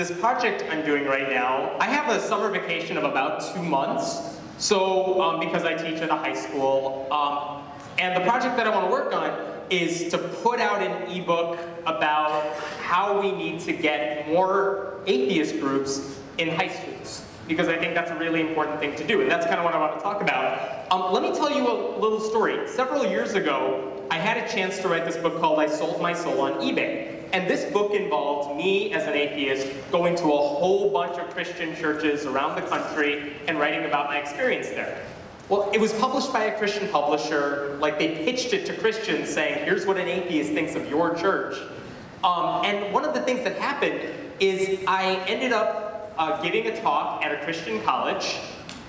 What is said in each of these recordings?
this project I'm doing right now. I have a summer vacation of about 2 months, so because I teach at a high school, and the project that I want to work on is to put out an ebook about how we need to get more atheist groups in high schools, because I think that's a really important thing to do, and that's kind of what I want to talk about. Let me tell you a little story. Several years ago, I had a chance to write this book called I Sold My Soul on eBay. And this book involved me, as an atheist, going to a whole bunch of Christian churches around the country and writing about my experience there. Well, it was published by a Christian publisher. Like, they pitched it to Christians saying, here's what an atheist thinks of your church. And one of the things that happened is I ended up giving a talk at a Christian college,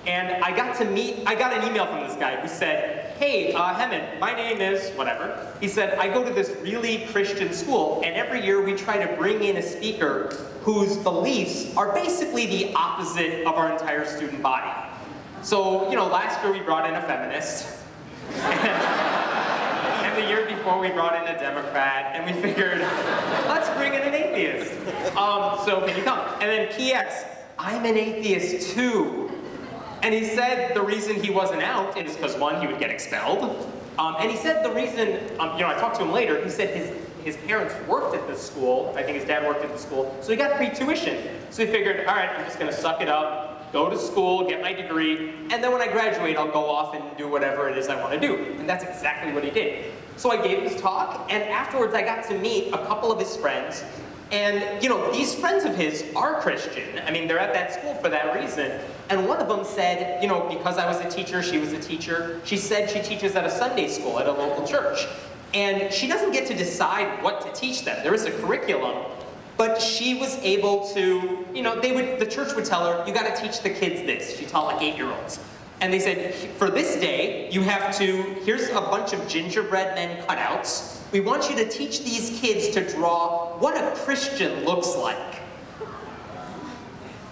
and I got an email from this guy who said, hey, Hemant, my name is whatever. He said, I go to this really Christian school, and every year we try to bring in a speaker whose beliefs are basically the opposite of our entire student body. So, you know, last year we brought in a feminist, and the year before we brought in a Democrat, and we figured, let's bring in an atheist. So can you come? And then P.S., I'm an atheist too. And he said the reason he wasn't out is because, one, he would get expelled. And he said the reason, you know, I talked to him later, he said his parents worked at this school. I think his dad worked at the school. So he got free tuition. So he figured, all right, I'm just going to suck it up, go to school, get my degree, and then when I graduate, I'll go off and do whatever it is I want to do. And that's exactly what he did. So I gave his talk, and afterwards I got to meet a couple of his friends. And, you know, these friends of his are Christian. I mean, they're at that school for that reason. And one of them said, you know, because I was a teacher, she was a teacher, she said she teaches at a Sunday school at a local church. And she doesn't get to decide what to teach them. There is a curriculum. But she was able to, you know, the church would tell her, you got to teach the kids this. She taught like 8-year-olds. And they said, for this day, you have to, here's a bunch of gingerbread men cutouts. We want you to teach these kids to draw what a Christian looks like.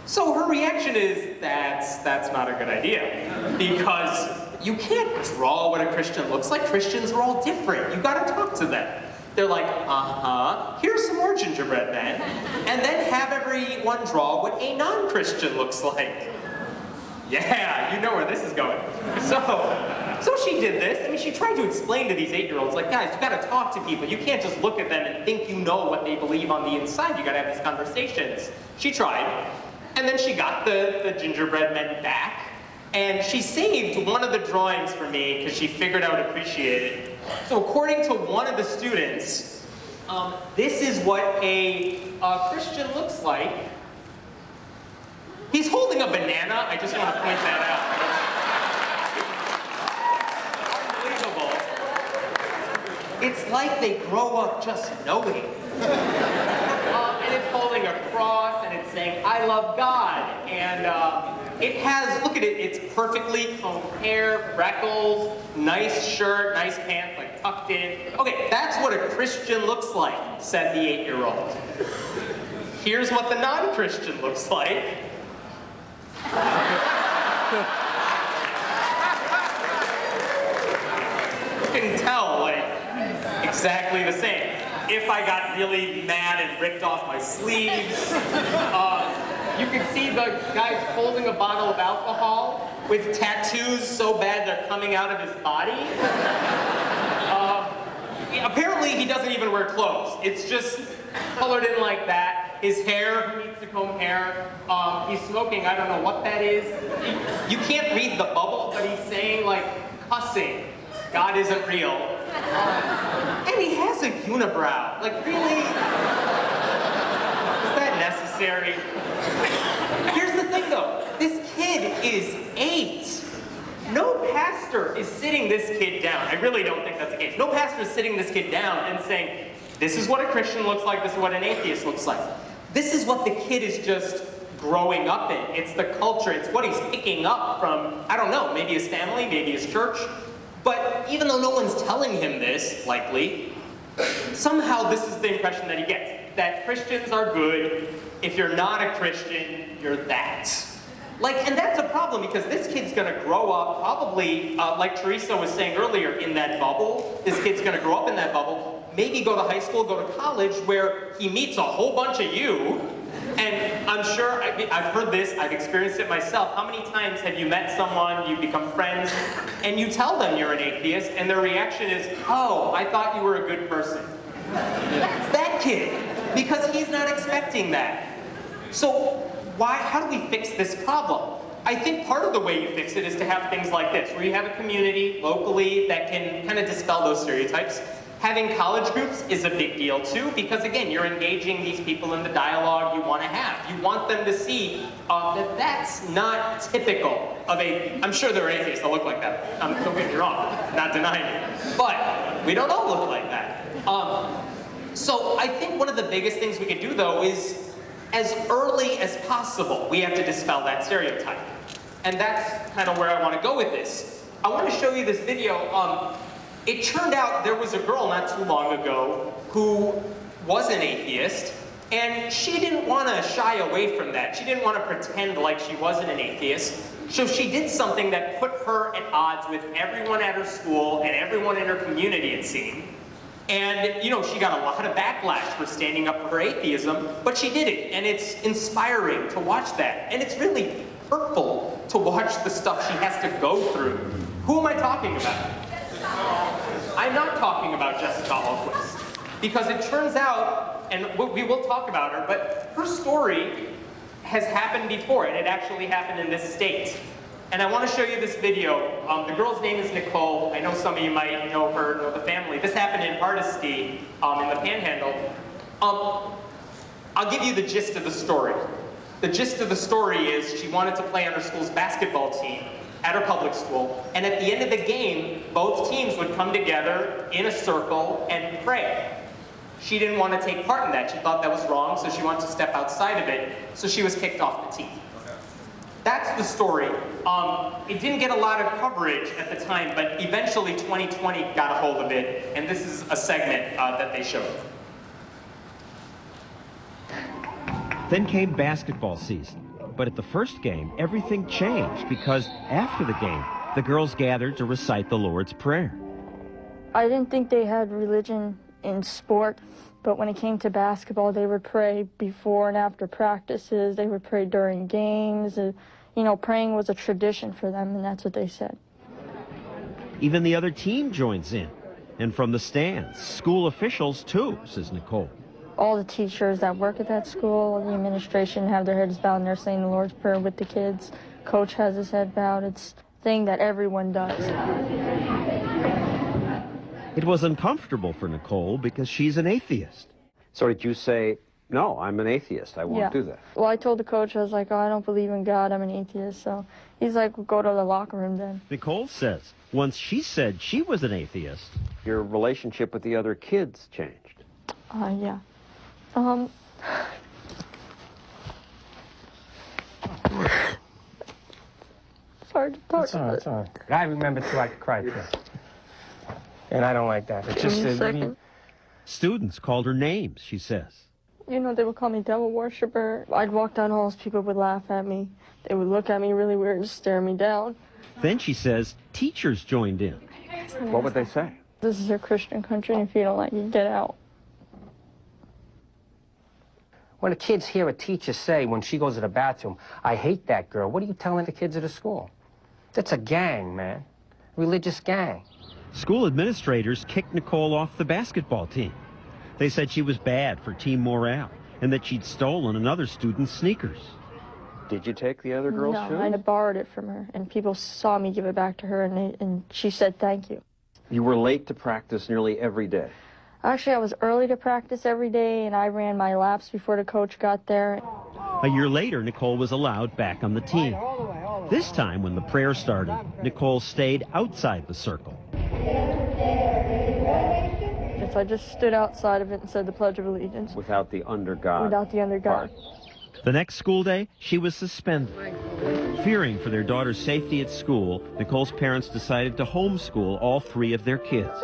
So her reaction is, that's not a good idea. Because you can't draw what a Christian looks like. Christians are all different. You gotta talk to them. They're like, here's some more gingerbread men. And then have everyone draw what a non-Christian looks like. Yeah, you know where this is going. So she did this. I mean, she tried to explain to these 8-year-olds, like, guys, you gotta talk to people. You can't just look at them and think you know what they believe on the inside. You gotta have these conversations. She tried. And then she got the gingerbread men back. And she saved one of the drawings for me because she figured I would appreciate it. So according to one of the students, this is what a Christian looks like. He's holding a banana. I just want to point that out. Unbelievable. It's like they grow up just knowing. And it's holding a cross, and it's saying, I love God. And it has, look at it, it's perfectly combed hair, freckles, nice shirt, nice pants, like tucked in. Okay, that's what a Christian looks like, said the 8-year-old. Here's what the non-Christian looks like. You can tell, like, exactly the same. If I got really mad and ripped off my sleeves, you can see the guy's holding a bottle of alcohol with tattoos so bad they're coming out of his body. Apparently he doesn't even wear clothes. It's just colored in like that. His hair, he needs to comb hair. He's smoking, I don't know what that is. You can't read the bubble, but he's saying, like, cussing. God isn't real. And he has a unibrow. Like, really? Is that necessary? Here's the thing, though. This kid is 8. No pastor is sitting this kid down. I really don't think that's the case. No pastor is sitting this kid down and saying, this is what a Christian looks like, this is what an atheist looks like. This is what the kid is just growing up in. It's the culture, it's what he's picking up from, I don't know, maybe his family, maybe his church. But even though no one's telling him this, likely, somehow this is the impression that he gets. That Christians are good. If you're not a Christian, you're that. And that's a problem because this kid's gonna grow up probably, like Teresa was saying earlier, in that bubble. This kid's gonna grow up in that bubble, maybe go to high school, go to college, where he meets a whole bunch of you. And I'm sure, I've heard this, I've experienced it myself. How many times have you met someone, you become friends, and you tell them you're an atheist, and their reaction is, oh, I thought you were a good person. That's that kid, because he's not expecting that. So how do we fix this problem? I think part of the way you fix it is to have things like this, where you have a community locally that can kind of dispel those stereotypes. Having college groups is a big deal too, because again, you're engaging these people in the dialogue you want to have. You want them to see that that's not typical of I'm sure there are atheists that look like that. Don't get me wrong, not denying it. But we don't all look like that. So I think one of the biggest things we could do though is, as early as possible, we have to dispel that stereotype. And that's kind of where I want to go with this. I want to show you this video. It turned out there was a girl not too long ago who was an atheist, and she didn't want to shy away from that. She didn't want to pretend like she wasn't an atheist. So she did something that put her at odds with everyone at her school and everyone in her community, it seemed. And, you know, she got a lot of backlash for standing up for her atheism, but she did it, and it's inspiring to watch that. And it's really hurtful to watch the stuff she has to go through. Who am I talking about? I'm not talking about Jessica Alquist, because it turns out, and we will talk about her, but her story has happened before, and it actually happened in this state. And I want to show you this video. The girl's name is Nicole. I know some of you might know her, know the family. This happened in Hardesty, in the Panhandle. I'll give you the gist of the story. The gist of the story is she wanted to play on her school's basketball team at her public school, and at the end of the game, both teams would come together in a circle and pray. She didn't want to take part in that. She thought that was wrong, so she wanted to step outside of it, so she was kicked off the team. That's the story. It didn't get a lot of coverage at the time, but eventually 2020 got a hold of it, and this is a segment that they showed. Then came basketball season. But at the first game, everything changed because after the game, the girls gathered to recite the Lord's Prayer. I didn't think they had religion in sport, but when it came to basketball, they would pray before and after practices. They would pray during games. You know, praying was a tradition for them, and that's what they said. Even the other team joins in. And from the stands, school officials too, says Nicole. All the teachers that work at that school, the administration have their heads bowed and they're saying the Lord's Prayer with the kids. Coach has his head bowed. It's a thing that everyone does. It was uncomfortable for Nicole because she's an atheist. So did you say, no, I'm an atheist, I won't do that? Well, I told the coach, I was like, oh, I don't believe in God, I'm an atheist. So he's like, well, go to the locker room then. Nicole says once she said she was an atheist, your relationship with the other kids changed. Yeah. It's hard to talk about. It's all right. I remember too, I cried too. And I don't like that. It's just students called her names, she says. You know, they would call me devil worshiper. I'd walk down halls, people would laugh at me. They would look at me really weird and stare me down. Then she says teachers joined in. What would they say? This is a Christian country, and if you don't like it, get out. When the kids hear a teacher say when she goes to the bathroom, I hate that girl, what are you telling the kids at the school? That's a gang, man. Religious gang. School administrators kicked Nicole off the basketball team. They said she was bad for team morale and that she'd stolen another student's sneakers. Did you take the other girl's shoes? No, I borrowed it from her, and people saw me give it back to her, and she said thank you. You were late to practice nearly every day. Actually, I was early to practice every day, and I ran my laps before the coach got there. A year later, Nicole was allowed back on the team. This time, when the prayer started, Nicole stayed outside the circle. So I just stood outside of it and said the Pledge of Allegiance. Without the under God. Without the under God. The next school day, she was suspended. Fearing for their daughter's safety at school, Nicole's parents decided to homeschool all three of their kids.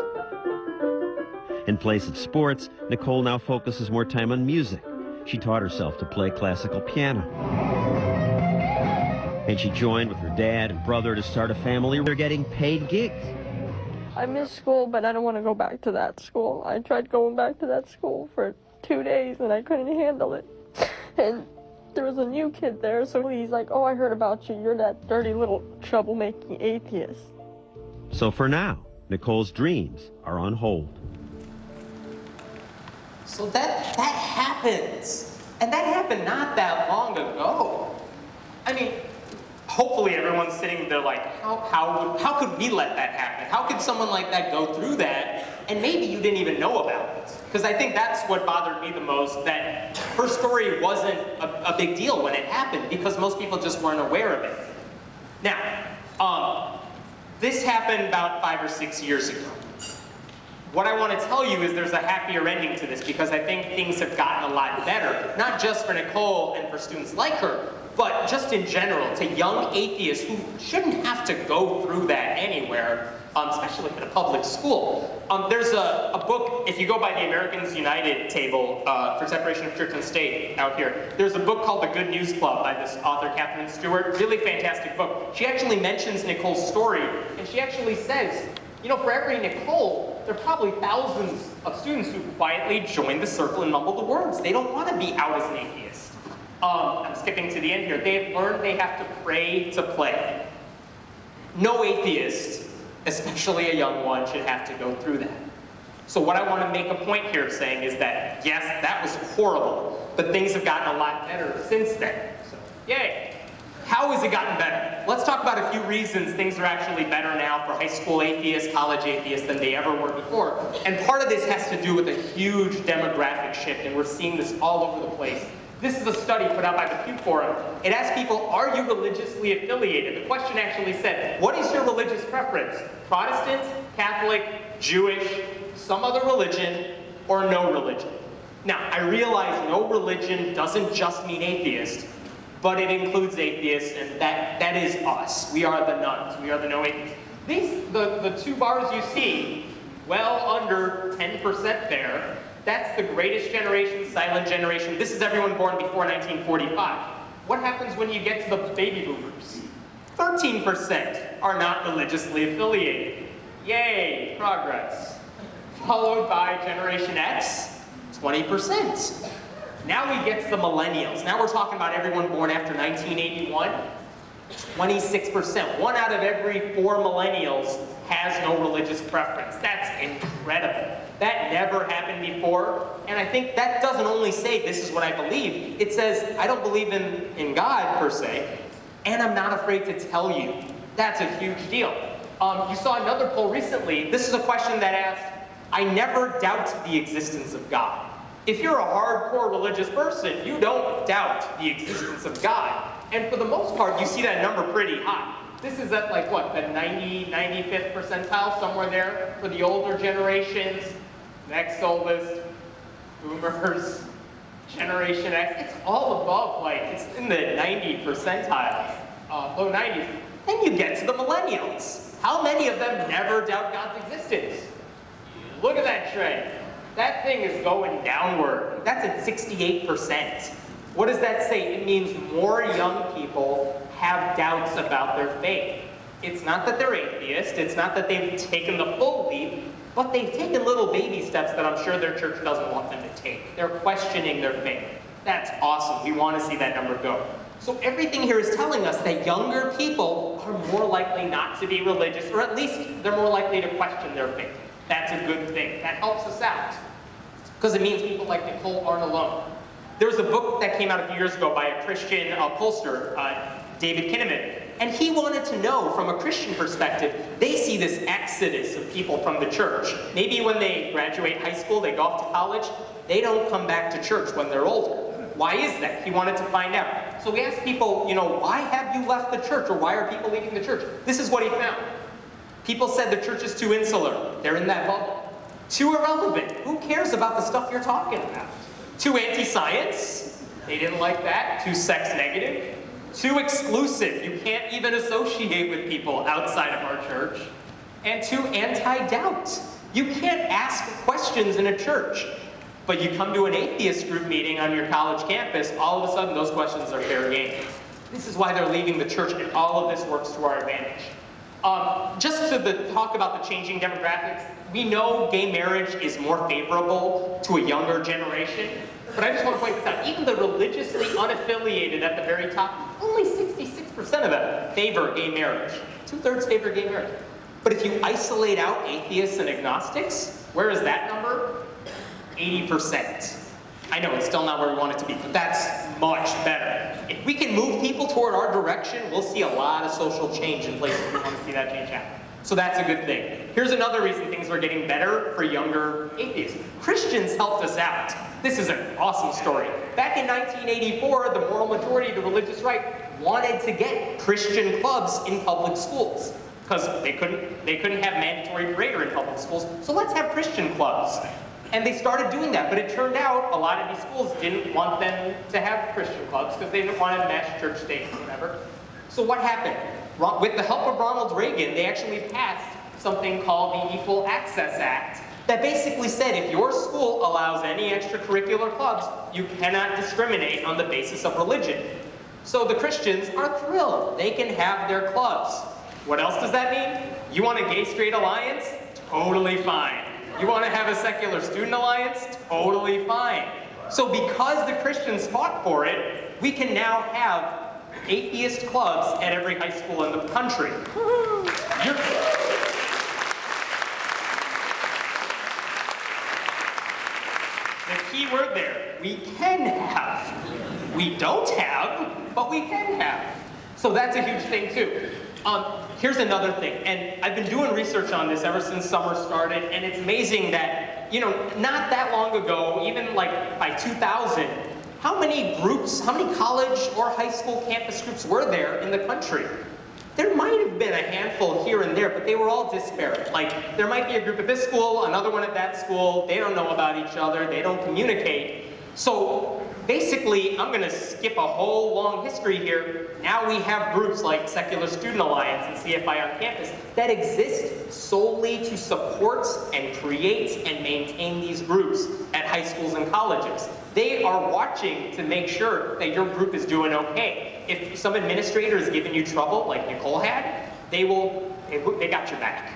In place of sports, Nicole now focuses more time on music. She taught herself to play classical piano. And she joined with her dad and brother to start a family. They're getting paid gigs. I miss school, but I don't want to go back to that school. I tried going back to that school for 2 days, and I couldn't handle it. And there was a new kid there, so he's like, oh, I heard about you. You're that dirty little troublemaking atheist. So for now, Nicole's dreams are on hold. So that happens. And that happened not that long ago. I mean, hopefully everyone's sitting there like, how could we let that happen? How could someone like that go through that? And maybe you didn't even know about it. Because I think that's what bothered me the most, that her story wasn't a big deal when it happened, because most people just weren't aware of it. Now, this happened about 5 or 6 years ago. What I want to tell you is there's a happier ending to this, because I think things have gotten a lot better, not just for Nicole and for students like her, but just in general, to young atheists who shouldn't have to go through that anywhere, especially in a public school. There's a book, if you go by the Americans United table for separation of church and state out here, there's a book called The Good News Club by this author, Catherine Stewart. Really fantastic book. She actually mentions Nicole's story, and she actually says, you know, for every Nicole, there are probably thousands of students who quietly join the circle and mumble the words. They don't want to be out as an atheist. I'm skipping to the end here. They've learned they have to pray to play. No atheist, especially a young one, should have to go through that. So what I want to make a point here of saying is that, yes, that was horrible, but things have gotten a lot better since then. So, yay. How has it gotten better? Let's talk about a few reasons things are actually better now for high school atheists, college atheists than they ever were before. And part of this has to do with a huge demographic shift, and we're seeing this all over the place. This is a study put out by the Pew Forum. It asked people, are you religiously affiliated? The question actually said, what is your religious preference? Protestant, Catholic, Jewish, some other religion, or no religion? Now, I realize no religion doesn't just mean atheist, but it includes atheists, and that is us. We are the nuns. We are the no atheists. The two bars you see, well under 10% there, that's the greatest generation, silent generation. This is everyone born before 1945. What happens when you get to the baby boomers? 13% are not religiously affiliated. Yay, progress. Followed by Generation X, 20%. Now we get to the millennials. Now we're talking about everyone born after 1981. 26%. 1 out of every 4 millennials has no religious preference. That's incredible. That never happened before. And I think that doesn't only say this is what I believe. It says I don't believe in God per se, and I'm not afraid to tell you. That's a huge deal. You saw another poll recently. This is a question that asked, I never doubt the existence of God. If you're a hardcore religious person, you don't doubt the existence of God. And for the most part, you see that number pretty high. This is at like what, the 95th percentile, somewhere there for the older generations. Next oldest, boomers, Generation X. It's all above, like, it's in the 90 percentile, low 90s. Then you get to the millennials. How many of them never doubt God's existence? Look at that trend. That thing is going downward. That's at 68%. What does that say? It means more young people have doubts about their faith. It's not that they're atheists, it's not that they've taken the full leap, but they've taken little baby steps that I'm sure their church doesn't want them to take. They're questioning their faith. That's awesome. We want to see that number go. So everything here is telling us that younger people are more likely not to be religious, or at least they're more likely to question their faith. That's a good thing. That helps us out, because it means people like Nicole aren't alone. There was a book that came out a few years ago by a Christian pollster, David Kinnaman, and he wanted to know from a Christian perspective, they see this exodus of people from the church. Maybe when they graduate high school, they go off to college, they don't come back to church when they're older. Why is that? He wanted to find out. So we asked people, you know, why have you left the church, or why are people leaving the church? This is what he found. People said the church is too insular. They're in that bubble. Too irrelevant. Who cares about the stuff you're talking about? Too anti-science. They didn't like that. Too sex negative. Too exclusive. You can't even associate with people outside of our church. And too anti-doubt. You can't ask questions in a church. But you come to an atheist group meeting on your college campus, all of a sudden those questions are fair game. This is why they're leaving the church, and all of this works to our advantage. Just to talk about the changing demographics, we know gay marriage is more favorable to a younger generation, but I just want to point this out. Even the religiously unaffiliated at the very top, only 66% of them favor gay marriage. 2/3 favor gay marriage. But if you isolate out atheists and agnostics, where is that number? 80%. I know it's still not where we want it to be, but that's much better. If we can move people toward our direction, we'll see a lot of social change in places we want to see that change happen. So that's a good thing. Here's another reason things are getting better for younger atheists. Christians helped us out. This is an awesome story. Back in 1984, the moral majority, the religious right, wanted to get Christian clubs in public schools because they couldn't have mandatory prayer in public schools. So let's have Christian clubs. And they started doing that, but it turned out a lot of these schools didn't want them to have Christian clubs because they didn't want to mesh church state or whatever. So what happened? With the help of Ronald Reagan, they actually passed something called the Equal Access Act that basically said if your school allows any extracurricular clubs, you cannot discriminate on the basis of religion. So the Christians are thrilled. They can have their clubs. What else does that mean? You want a gay-straight alliance? Totally fine. You want to have a secular student alliance? Totally fine. So because the Christians fought for it, we can now have atheist clubs at every high school in the country. The key word there, we can have. We don't have, but we can have. So that's a huge thing too. Here's another thing, and I've been doing research on this ever since summer started, and it's amazing that, not that long ago, even like by 2000, how many groups, how many college or high school campus groups were there in the country? There might have been a handful here and there, but they were all disparate. Like, there might be a group at this school, another one at that school, they don't know about each other, they don't communicate. So basically, I'm gonna skip a whole long history here. Now we have groups like Secular Student Alliance and CFI on campus that exist solely to support and create and maintain these groups at high schools and colleges. They are watching to make sure that your group is doing okay. If some administrator is giving you trouble, like Nicole had, they got your back.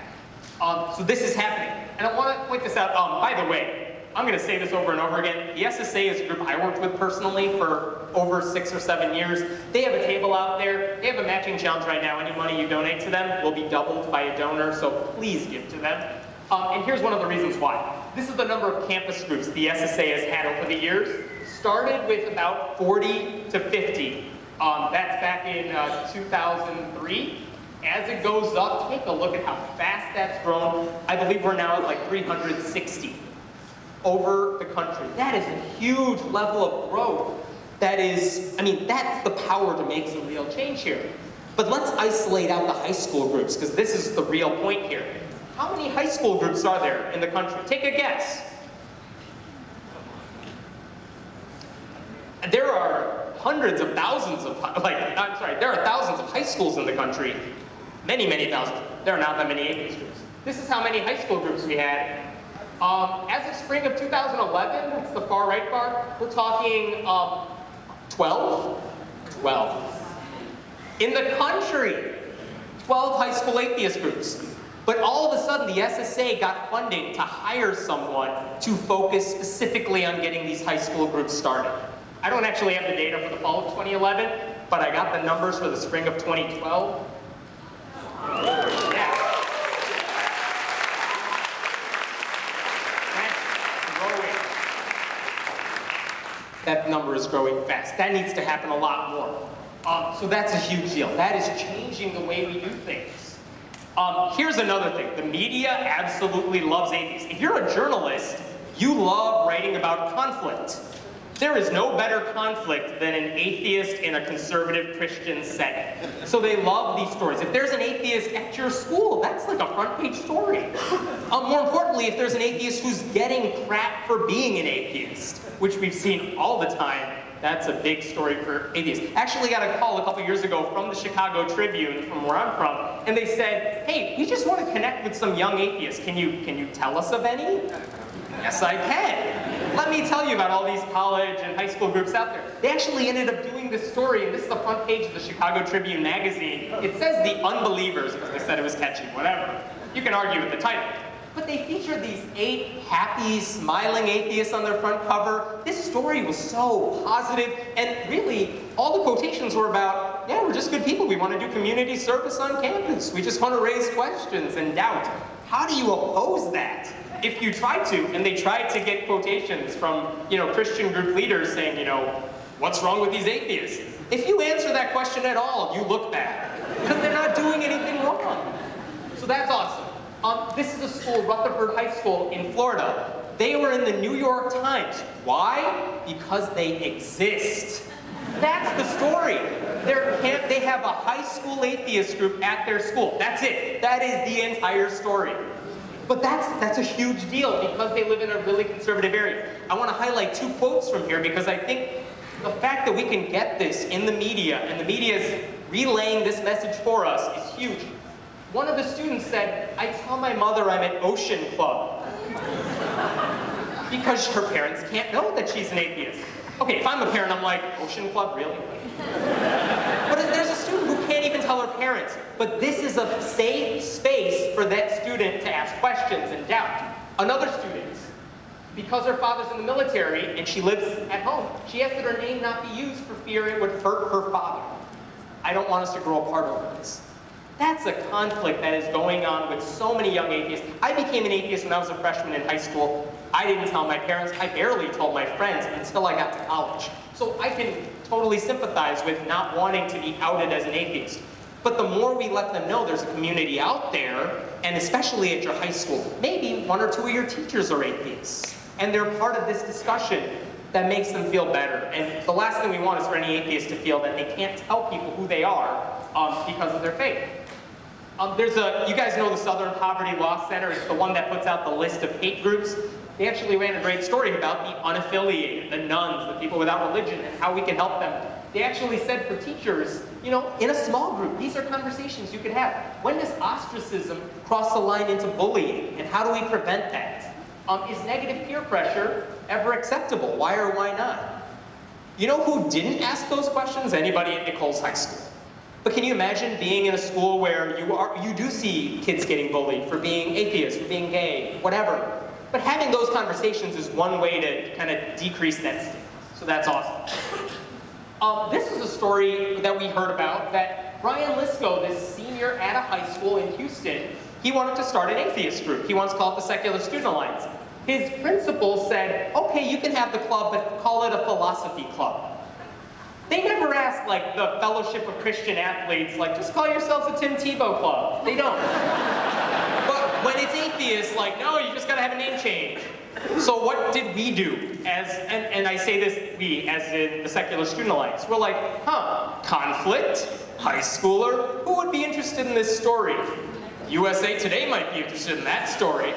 So this is happening. And I want to point this out, by the way, I'm going to say this over and over again. The SSA is a group I worked with personally for over 6 or 7 years. They have a table out there. They have a matching challenge right now. Any money you donate to them will be doubled by a donor, so please give to them. And here's one of the reasons why. This is the number of campus groups the SSA has had over the years. Started with about 40 to 50. That's back in 2003. As it goes up, take a look at how fast that's grown. I believe we're now at like 360. Over the country. That is a huge level of growth. That is, that's the power to make some real change here. But let's isolate out the high school groups, because this is the real point here. How many high school groups are there in the country? Take a guess. There are hundreds of thousands of, there are thousands of high schools in the country. Many, many thousands. There are not that many atheist groups. This is how many high school groups we had. As of spring of 2011, that's the far right bar, we're talking 12. In the country, 12 high school atheist groups. But all of a sudden, the SSA got funding to hire someone to focus specifically on getting these high school groups started. I don't actually have the data for the fall of 2011, but I got the numbers for the spring of 2012. Yeah. That number is growing fast. That needs to happen a lot more. So that's a huge deal. That is changing the way we do things. Here's another thing. The media absolutely loves atheists. If you're a journalist, you love writing about conflict. There is no better conflict than an atheist in a conservative Christian setting. So they love these stories. If there's an atheist at your school, that's like a front page story. More importantly, if there's an atheist who's getting crap for being an atheist, which we've seen all the time, that's a big story for atheists. Actually got a call a couple years ago from the Chicago Tribune, from where I'm from, and they said, hey, we just want to connect with some young atheists. Can you tell us of any? Yes, I can. Let me tell you about all these college and high school groups out there. They actually ended up doing this story, and this is the front page of the Chicago Tribune magazine. It says the unbelievers, because they said it was catchy, whatever. You can argue with the title. But they featured these 8 happy, smiling atheists on their front cover. This story was so positive, and really, all the quotations were about, yeah, we're just good people. We want to do community service on campus. We just want to raise questions and doubt. How do you oppose that? If you try to, and they tried to get quotations from, Christian group leaders saying, what's wrong with these atheists? If you answer that question at all, you look bad, because they're not doing anything wrong. So that's awesome. This is a school, Rutherford High School in Florida. They were in the New York Times. Why? Because they exist. That's the story. They have a high school atheist group at their school. That's it. That is the entire story. But that's a huge deal because they live in a really conservative area. I want to highlight 2 quotes from here because I think the fact that we can get this in the media and the media is relaying this message for us is huge. One of the students said, I tell my mother I'm at Ocean Club because her parents can't know that she's an atheist. Okay, if I'm a parent, I'm like, Ocean Club, really? But there's a student who can't even tell her parents. But this is a safe space for that student to ask questions and doubt. Another student, because her father's in the military and she lives at home, she asked that her name not be used for fear it would hurt her father. I don't want us to grow apart over this. That's a conflict that is going on with so many young atheists. I became an atheist when I was a freshman in high school. I didn't tell my parents. I barely told my friends until I got to college. So I can totally sympathize with not wanting to be outed as an atheist. But the more we let them know there's a community out there, and especially at your high school, maybe 1 or 2 of your teachers are atheists, and they're part of this discussion, that makes them feel better. And the last thing we want is for any atheist to feel that they can't tell people who they are because of their faith. You guys know the Southern Poverty Law Center. It's the one that puts out the list of hate groups. They actually ran a great story about the unaffiliated, the nuns, the people without religion, and how we can help them. They actually said for teachers, in a small group, these are conversations you could have. When does ostracism cross the line into bullying, and how do we prevent that? Is negative peer pressure ever acceptable? Why or why not? You know who didn't ask those questions? Anybody at Nichols High School. But can you imagine being in a school where you do see kids getting bullied for being atheist, for being gay, whatever. But having those conversations is one way to kind of decrease that stigma. So that's awesome. This is a story that we heard about that Brian Lisco, this senior at a high school in Houston, he wanted to start an atheist group. He wants to call it the Secular Student Alliance. His principal said, okay, you can have the club, but call it a philosophy club. They never ask, like, the Fellowship of Christian Athletes, like, just call yourselves a Tim Tebow club. They don't. But when it's atheists, like, no, you just gotta have a name change. So what did we do? And I say this, we, as in the Secular Student Alliance. We're like, conflict, high schooler, who would be interested in this story? USA Today might be interested in that story.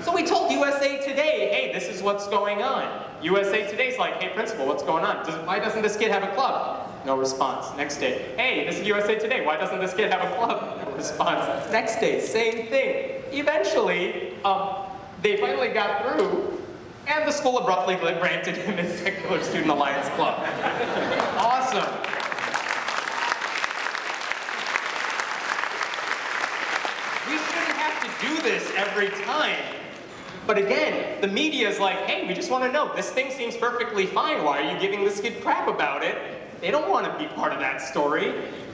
So we told USA Today, hey, this is what's going on. USA Today's like, hey, principal, what's going on? Why doesn't this kid have a club? No response. Next day, hey, this is USA Today. Why doesn't this kid have a club? No response. Next day, same thing. Eventually, they finally got through, and the school abruptly granted him his Secular Student Alliance club. Awesome. We shouldn't have to do this every time. But again, the media is like, hey, we just want to know, this thing seems perfectly fine. Why are you giving this kid crap about it? They don't want to be part of that story.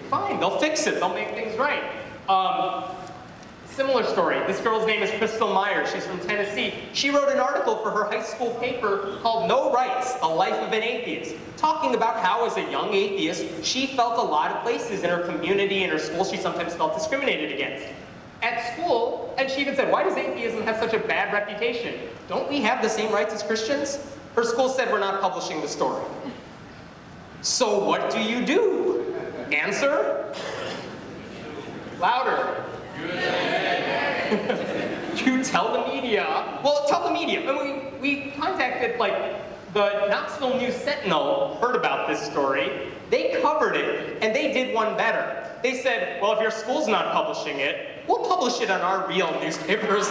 Fine, they'll fix it. They'll make things right. Similar story. This girl's name is Crystal Myers. She's from Tennessee. She wrote an article for her high school paper called No Rights, A Life of an Atheist, talking about how, as a young atheist, she felt a lot of places in her community, in her school, she sometimes felt discriminated against. At school, and she even said, why does atheism have such a bad reputation? Don't we have the same rights as Christians? Her school said, we're not publishing the story. So what do? Answer? Louder. You tell the media. Well, tell the media. And we contacted, like, the Knoxville News Sentinel heard about this story. They covered it, and they did one better. They said, well, if your school's not publishing it, we'll publish it on our real newspapers.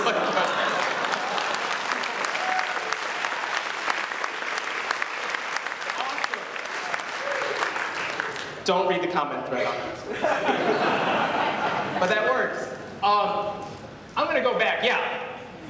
Don't read the comment thread on this. But that works. I'm going to go back. Yeah.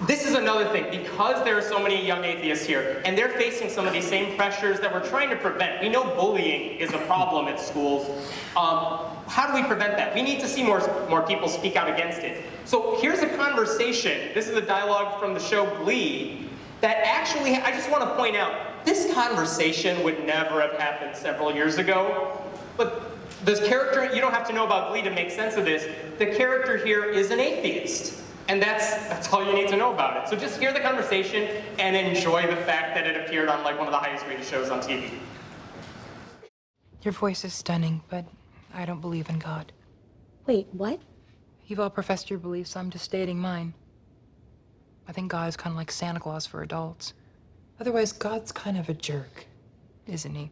This is another thing. Because there are so many young atheists here, and they're facing some of these same pressures that we're trying to prevent. We know bullying is a problem at schools. How do we prevent that? We need to see more people speak out against it. So here's a conversation. This is a dialogue from the show Glee that actually, I just want to point out, this conversation would never have happened several years ago. But this character, you don't have to know about Glee to make sense of this. The character here is an atheist. And that's all you need to know about it. So just hear the conversation and enjoy the fact that it appeared on like one of the highest rated shows on TV. Your voice is stunning, but I don't believe in God. Wait, what? You've all professed your beliefs, I'm just stating mine. I think God is kind of like Santa Claus for adults. Otherwise, God's kind of a jerk, isn't he?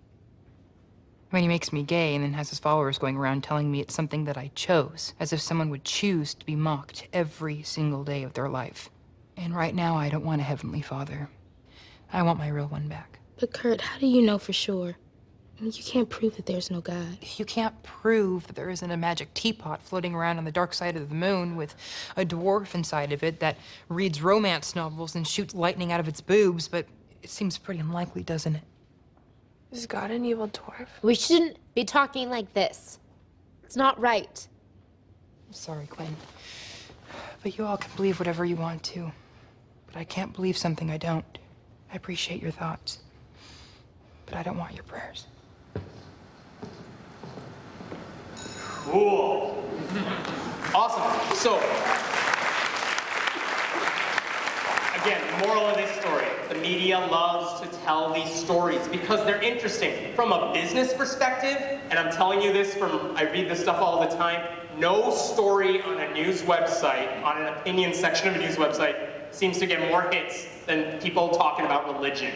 I mean, he makes me gay and then has his followers going around telling me it's something that I chose, as if someone would choose to be mocked every single day of their life. And right now, I don't want a heavenly father. I want my real one back. But Kurt, how do you know for sure? I mean, you can't prove that there's no God. You can't prove that there isn't a magic teapot floating around on the dark side of the moon with a dwarf inside of it that reads romance novels and shoots lightning out of its boobs, but it seems pretty unlikely, doesn't it? Is God an evil dwarf? We shouldn't be talking like this. It's not right. I'm sorry, Quinn. But you all can believe whatever you want to. But I can't believe something I don't. I appreciate your thoughts. But I don't want your prayers. Cool. Awesome. So, again, the moral of this story, the media loves to tell these stories because they're interesting. From a business perspective, and I'm telling you this I read this stuff all the time, no story on a news website, on an opinion section of a news website, seems to get more hits than people talking about religion.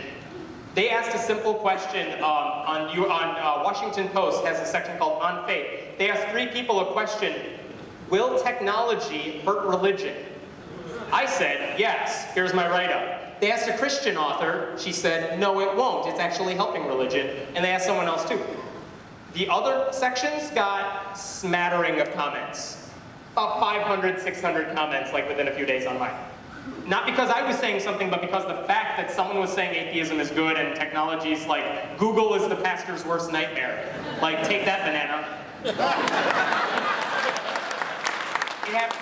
They asked a simple question on Washington Post, has a section called On Faith. They asked 3 people a question, will technology hurt religion? I said, yes, here's my write-up. They asked a Christian author, she said, no, it won't, it's actually helping religion. And they asked someone else too. The other sections got smattering of comments. About 500, 600 comments, like within a few days on mine. Not because I was saying something, but because the fact that someone was saying atheism is good and technology's like, Google is the pastor's worst nightmare. Like, take that, banana.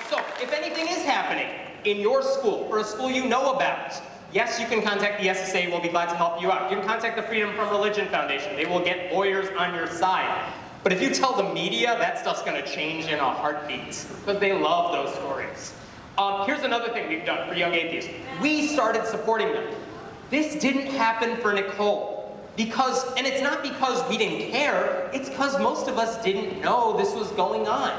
So, if anything is happening in your school, or a school you know about, yes, you can contact the SSA, we'll be glad to help you out. You can contact the Freedom from Religion Foundation. They will get lawyers on your side. But if you tell the media, that stuff's gonna change in a heartbeat, because they love those stories. Here's another thing we've done for young atheists. We started supporting them. This didn't happen for Nicole. And it's not because we didn't care, it's because most of us didn't know this was going on.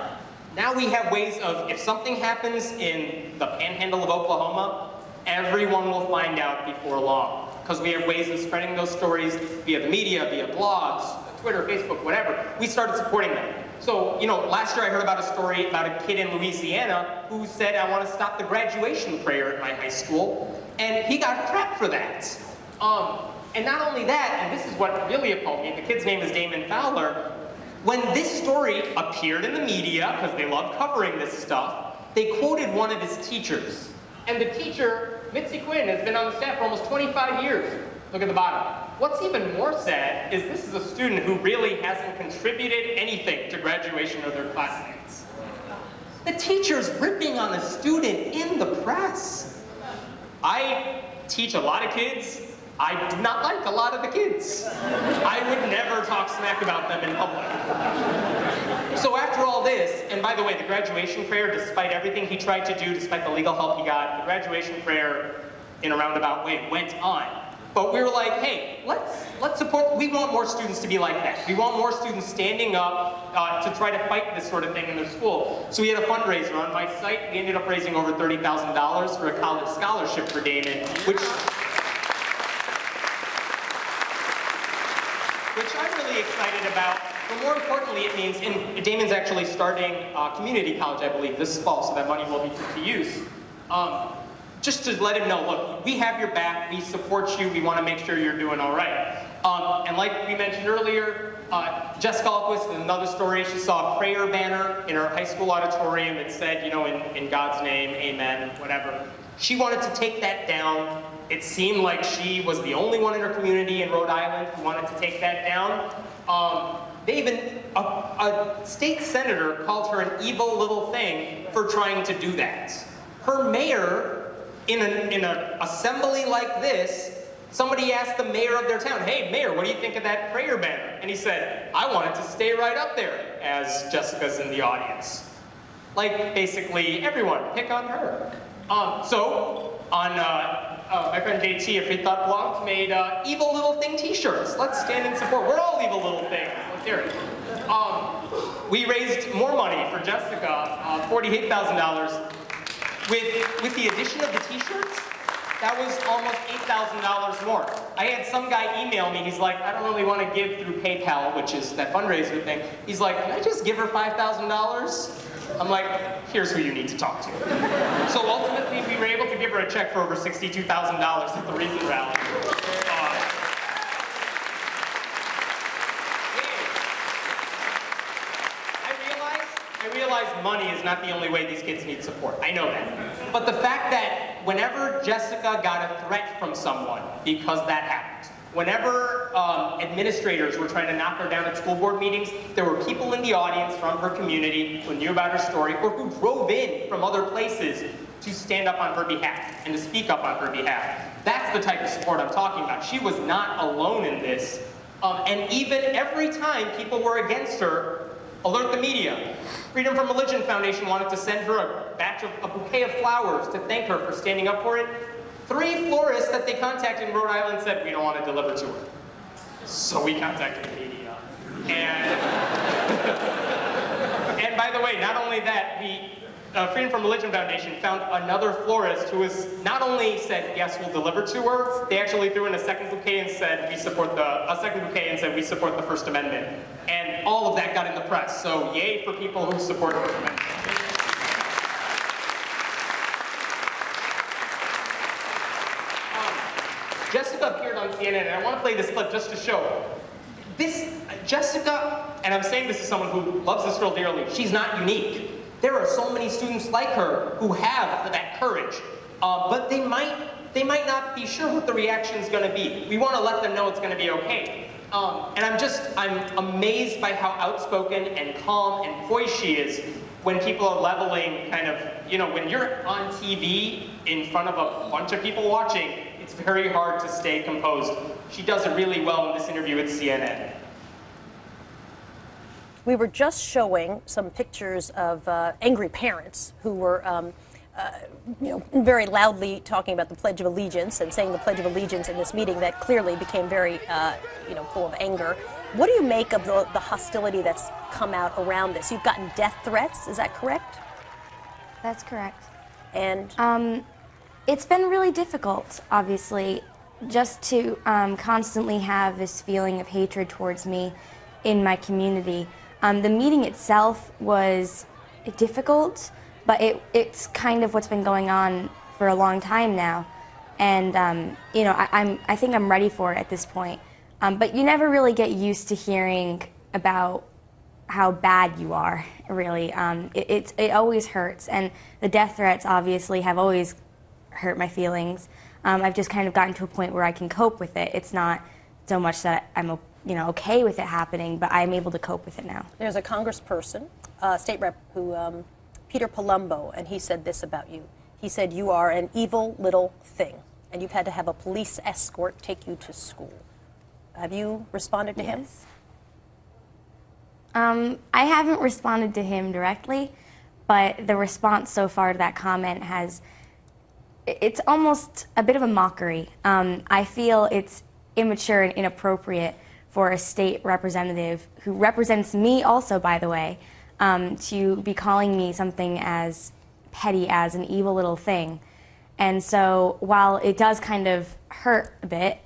Now we have ways of, if something happens in the panhandle of Oklahoma, everyone will find out before long. Because we have ways of spreading those stories via the media, via blogs, Twitter, Facebook, whatever. We started supporting them. So, you know, last year I heard about a story about a kid in Louisiana who said, I want to stop the graduation prayer at my high school, and he got crap for that. And not only that, and this is what really appalled me, the kid's name is Damon Fowler. When this story appeared in the media, because they love covering this stuff, they quoted one of his teachers. And the teacher, Mitzi Quinn, has been on the staff for almost 25 years. Look at the bottom. What's even more sad is this is a student who really hasn't contributed anything to graduation of their classmates. The teacher's ripping on a student in the press. I teach a lot of kids. I do not like a lot of the kids. I would never talk smack about them in public. So after all this, and by the way, the graduation prayer, despite everything he tried to do, despite the legal help he got, the graduation prayer, in a roundabout way, went on. But we were like, hey, let's support, we want more students to be like that. We want more students standing up to try to fight this sort of thing in their school. So we had a fundraiser on my site. We ended up raising over $30,000 for a college scholarship for Damon, which I'm really excited about. But more importantly, it means, and Damon's actually starting community college, I believe, this fall, so that money will be put to use. Just to let him know, look, we have your back, we support you, we want to make sure you're doing all right. And like we mentioned earlier, Jessica Alquist, in another story, she saw a prayer banner in her high school auditorium that said, you know, in God's name, amen, whatever. She wanted to take that down. It seemed like she was the only one in her community in Rhode Island who wanted to take that down. They even, a state senator called her an evil little thing for trying to do that. Her mayor, in an assembly like this, somebody asked the mayor of their town, hey, mayor, what do you think of that prayer banner? And he said, I want it to stay right up there, as Jessica's in the audience. Like, basically, everyone, pick on her. My friend JT at Free Thought Blog made evil little thing t-shirts. Let's stand in support. We're all evil little things. Let's hear it. We raised more money for Jessica, $48,000. With the addition of the t-shirts, that was almost $8,000 more. I had some guy email me, he's like, I don't really want to give through PayPal, which is that fundraiser thing. He's like, can I just give her $5,000? I'm like, here's who you need to talk to. So ultimately, we were able to give her a check for over $62,000 at the Reason Rally. I realize money is not the only way these kids need support. I know that. But the fact that whenever Jessica got a threat from someone, because that happened, whenever administrators were trying to knock her down at school board meetings, there were people in the audience from her community who knew about her story or who drove in from other places to stand up on her behalf and to speak up on her behalf. That's the type of support I'm talking about. She was not alone in this. And even every time people were against her, alert the media. Freedom from Religion Foundation wanted to send her a bouquet of flowers to thank her for standing up for it. 3 florists that they contacted in Rhode Island said, we don't want to deliver to her. So we contacted the media. And by the way, not only that, the Freedom from Religion Foundation found another florist who was not only said, yes, we'll deliver to her, they actually threw in a second bouquet and said, we support the First Amendment. And all of that got in the press. So yay for people who support the First Amendment. Jessica appeared on CNN, and I want to play this clip just to show. Jessica, and I'm saying this as someone who loves this girl dearly, she's not unique. There are so many students like her who have that courage, but they might not be sure what the reaction is going to be. We want to let them know it's going to be okay. And I'm amazed by how outspoken and calm and poised she is when people are leveling kind of, you know, when you're on TV in front of a bunch of people watching, it's very hard to stay composed. She does it really well in this interview with CNN. We were just showing some pictures of angry parents who were very loudly talking about the Pledge of Allegiance and saying the Pledge of Allegiance in this meeting that clearly became very, full of anger. What do you make of the hostility that's come out around this? You've gotten death threats, is that correct? That's correct. And? It's been really difficult, obviously, just to constantly have this feeling of hatred towards me in my community. The meeting itself was difficult, but it's kind of what's been going on for a long time now. And, I think I'm ready for it at this point. But you never really get used to hearing about how bad you are, really. It always hurts. And the death threats, obviously, have always hurt my feelings. I've just kind of gotten to a point where I can cope with it. It's not so much that I'm okay with it happening, but I'm able to cope with it now. There's a congressperson, state rep, who Peter Palumbo, and he said this about you. He said you are an evil little thing, and you've had to have a police escort take you to school. Have you responded to him? I haven't responded to him directly, but the response so far to that comment it's almost a bit of a mockery. I feel it's immature and inappropriate for a state representative, who represents me also, by the way, to be calling me something as petty as an evil little thing. And so while it does kind of hurt a bit,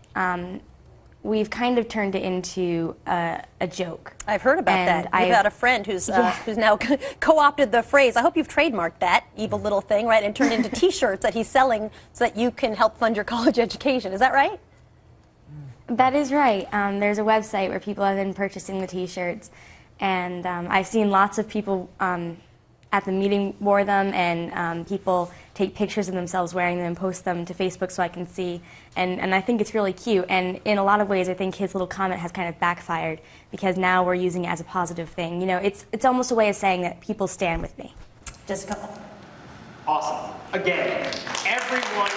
we've kind of turned it into a joke. I've heard about that. You've got a friend who's now co-opted the phrase. I hope you've trademarked that, evil little thing, right, and turned into T-shirts that he's selling so that you can help fund your college education. Is that right? That is right. There's a website where people have been purchasing the t-shirts, and I've seen lots of people at the meeting wore them, and people take pictures of themselves wearing them and post them to Facebook so I can see, and I think it's really cute, and in a lot of ways I think his little comment has kind of backfired, because now we're using it as a positive thing. You know, it's almost a way of saying that people stand with me. Just a couple. Awesome. Again, everyone,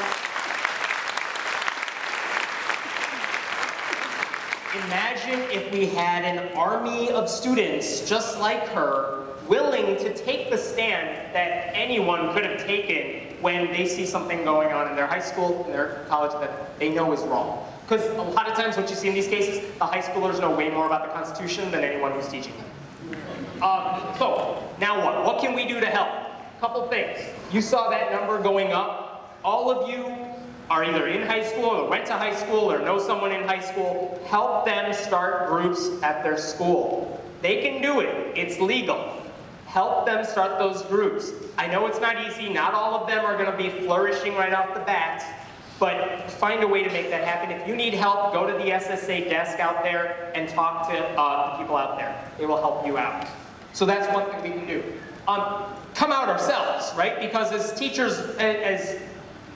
imagine if we had an army of students just like her willing to take the stand that anyone could have taken when they see something going on in their high school, in their college that they know is wrong. Because a lot of times what you see in these cases, the high schoolers know way more about the Constitution than anyone who's teaching them. So, now what? What can we do to help? Couple things. You saw that number going up. All of you are either in high school or went to high school or know someone in high school. Help them start groups at their school. They can do it. It's legal. Help them start those groups. I know it's not easy. Not all of them are going to be flourishing right off the bat, but find a way to make that happen. If you need help, go to the SSA desk out there and talk to the people out there. They will help you out. So that's one thing we can do. Come out ourselves, right? Because as teachers,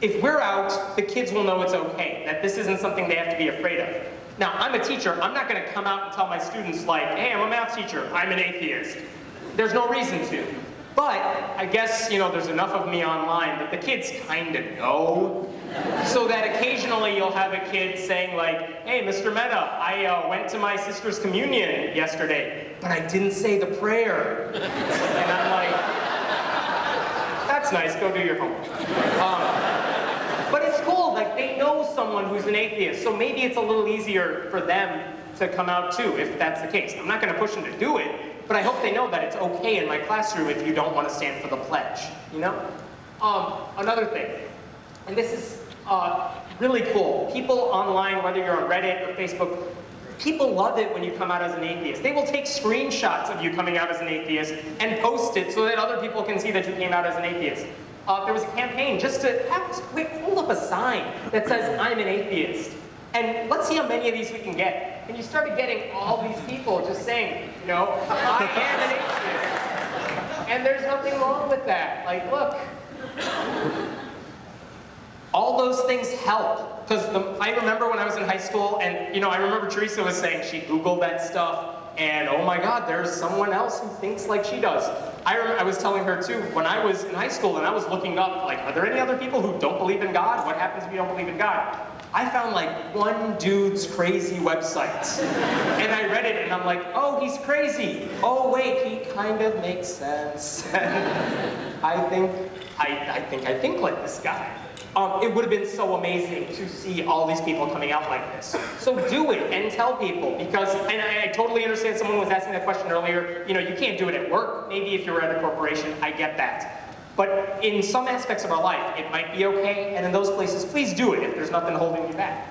if we're out, the kids will know it's okay, that this isn't something they have to be afraid of. Now, I'm a teacher. I'm not going to come out and tell my students, like, hey, I'm a math teacher. I'm an atheist. There's no reason to. But I guess, you know, there's enough of me online that the kids kind of know. So that occasionally you'll have a kid saying like, hey, Mr. Mehta, I went to my sister's communion yesterday, but I didn't say the prayer. And I'm like, that's nice, go do your homework. But it's cool, like they know someone who's an atheist, so maybe it's a little easier for them to come out too, if that's the case. I'm not gonna push them to do it, but I hope they know that it's okay in my classroom if you don't want to stand for the pledge, you know? Another thing, and this is really cool. People online, whether you're on Reddit or Facebook, people love it when you come out as an atheist. They will take screenshots of you coming out as an atheist and post it so that other people can see that you came out as an atheist. There was a campaign just to hold up a sign that says, I'm an atheist. And let's see how many of these we can get. And you started getting all these people just saying, you know, I am an atheist. And there's nothing wrong with that. Like, look. All those things help. Because I remember when I was in high school, and you know, I remember Teresa was saying she Googled that stuff, and oh my God, there's someone else who thinks like she does. I was telling her too, when I was in high school and I was looking up, like, are there any other people who don't believe in God? What happens if you don't believe in God? I found like one dude's crazy website. And I read it and I'm like, oh, he's crazy. Oh wait, he kind of makes sense. I think like this guy. It would have been so amazing to see all these people coming out like this. So do it and tell people, because, and I totally understand someone was asking that question earlier, you know, you can't do it at work, maybe if you're at a corporation, I get that. But in some aspects of our life, it might be okay, and in those places, please do it if there's nothing holding you back.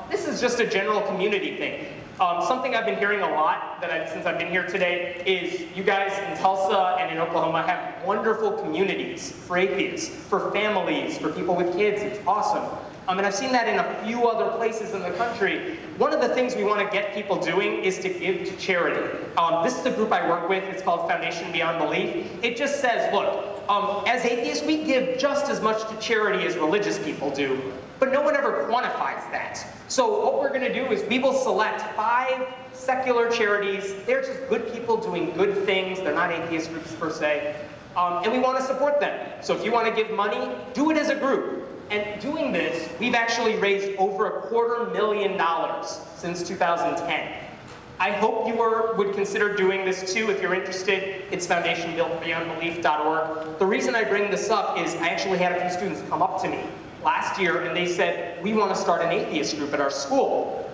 This is just a general community thing. Something I've been hearing a lot since I've been here today is you guys in Tulsa and in Oklahoma have wonderful communities for atheists, for families, for people with kids. It's awesome. And I've seen that in a few other places in the country. One of the things we want to get people doing is to give to charity. This is the group I work with. It's called Foundation Beyond Belief. It just says, look, as atheists, we give just as much to charity as religious people do, but no one ever quantifies that. So what we're going to do is we will select 5 secular charities. They're just good people doing good things. They're not atheist groups per se. And we want to support them. So if you want to give money, do it as a group. And doing this, we've actually raised over $250,000 since 2010. I hope you would consider doing this too if you're interested. It's foundationbeyondbelief.org. The reason I bring this up is I actually had a few students come up to me last year and they said, we want to start an atheist group at our school.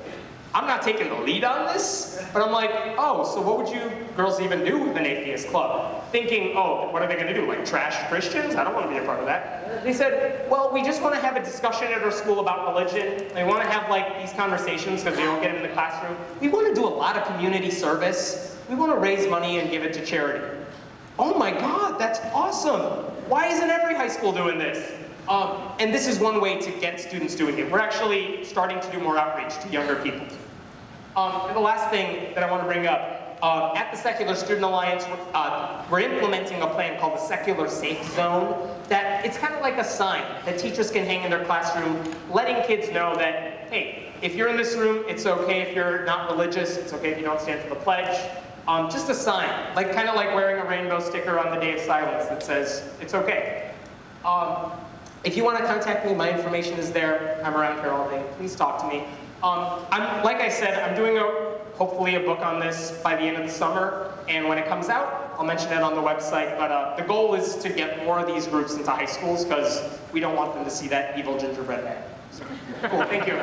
I'm not taking the lead on this, but I'm like, oh, so what would you girls even do with an atheist club? Thinking, oh, what are they going to do, like trash Christians? I don't want to be a part of that. They said, well, we just want to have a discussion at our school about religion. They want to have like these conversations because they don't get them in the classroom. We want to do a lot of community service. We want to raise money and give it to charity. Oh my God, that's awesome. Why isn't every high school doing this? And this is one way to get students doing it. We're actually starting to do more outreach to younger people. And the last thing that I want to bring up, at the Secular Student Alliance, we're implementing a plan called the Secular Safe Zone. That it's kind of like a sign that teachers can hang in their classroom, letting kids know that, hey, if you're in this room, it's okay if you're not religious, it's okay if you don't stand for the pledge. Just a sign, kind of like wearing a rainbow sticker on the day of silence that says, it's okay. If you want to contact me, my information is there. I'm around here all day. Please talk to me. Like I said, I'm doing hopefully a book on this by the end of the summer, and when it comes out, I'll mention it on the website, but the goal is to get more of these groups into high schools because we don't want them to see that evil gingerbread man. So, cool, thank you.